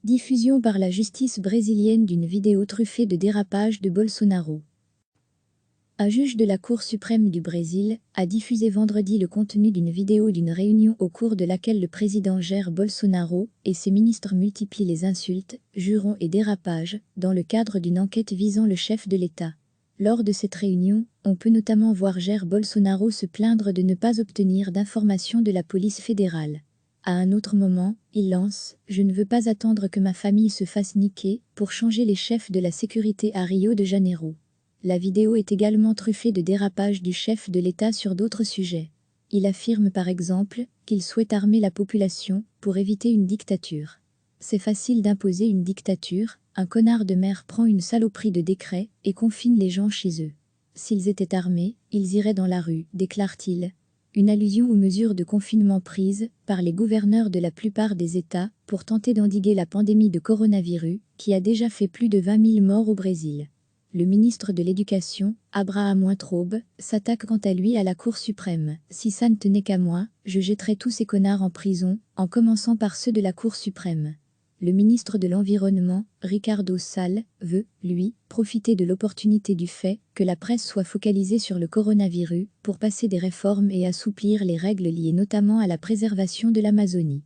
Diffusion par la justice brésilienne d'une vidéo truffée de dérapages de Bolsonaro. Un juge de la Cour suprême du Brésil a diffusé vendredi le contenu d'une vidéo d'une réunion au cours de laquelle le président Jair Bolsonaro et ses ministres multiplient les insultes, jurons et dérapages, dans le cadre d'une enquête visant le chef de l'État. Lors de cette réunion, on peut notamment voir Jair Bolsonaro se plaindre de ne pas obtenir d'informations de la police fédérale. À un autre moment, il lance « Je ne veux pas attendre que ma famille se fasse niquer » pour changer les chefs de la sécurité à Rio de Janeiro. La vidéo est également truffée de dérapages du chef de l'État sur d'autres sujets. Il affirme par exemple qu'il souhaite armer la population pour éviter une dictature. C'est facile d'imposer une dictature, un connard de maire prend une saloperie de décret et confine les gens chez eux. S'ils étaient armés, ils iraient dans la rue, déclare-t-il. Une allusion aux mesures de confinement prises par les gouverneurs de la plupart des États pour tenter d'endiguer la pandémie de coronavirus, qui a déjà fait plus de 20 000 morts au Brésil. Le ministre de l'Éducation, Abraham Weintraub, s'attaque quant à lui à la Cour suprême. « Si ça ne tenait qu'à moi, je jetterais tous ces connards en prison, en commençant par ceux de la Cour suprême. » Le ministre de l'Environnement, Ricardo Salles, veut, lui, profiter de l'opportunité du fait que la presse soit focalisée sur le coronavirus pour passer des réformes et assouplir les règles liées notamment à la préservation de l'Amazonie.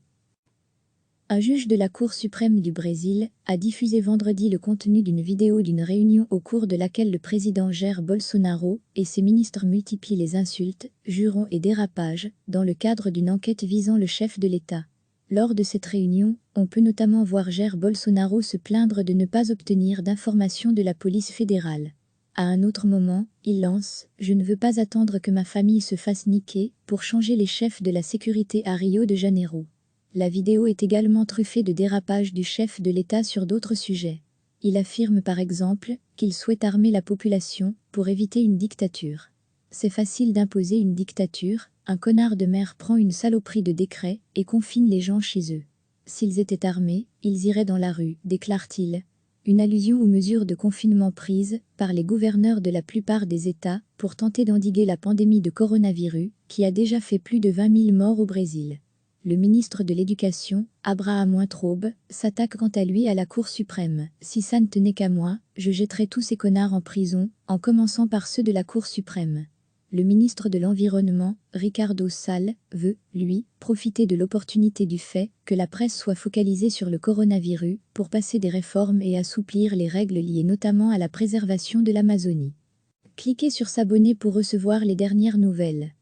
Un juge de la Cour suprême du Brésil a diffusé vendredi le contenu d'une vidéo d'une réunion au cours de laquelle le président Jair Bolsonaro et ses ministres multiplient les insultes, jurons et dérapages, dans le cadre d'une enquête visant le chef de l'État. Lors de cette réunion, on peut notamment voir Jair Bolsonaro se plaindre de ne pas obtenir d'informations de la police fédérale. À un autre moment, il lance « Je ne veux pas attendre que ma famille se fasse niquer » pour changer les chefs de la sécurité à Rio de Janeiro. La vidéo est également truffée de dérapages du chef de l'État sur d'autres sujets. Il affirme par exemple qu'il souhaite armer la population pour éviter une dictature. C'est facile d'imposer une dictature, un connard de maire prend une saloperie de décret et confine les gens chez eux. S'ils étaient armés, ils iraient dans la rue, déclare-t-il. Une allusion aux mesures de confinement prises par les gouverneurs de la plupart des États pour tenter d'endiguer la pandémie de coronavirus, qui a déjà fait plus de 20 000 morts au Brésil. Le ministre de l'Éducation, Abraham Weintraub, s'attaque quant à lui à la Cour suprême. « Si ça ne tenait qu'à moi, je jetterais tous ces connards en prison, en commençant par ceux de la Cour suprême. » Le ministre de l'Environnement, Ricardo Salles, veut, lui, profiter de l'opportunité du fait que la presse soit focalisée sur le coronavirus pour passer des réformes et assouplir les règles liées notamment à la préservation de l'Amazonie. Cliquez sur s'abonner pour recevoir les dernières nouvelles.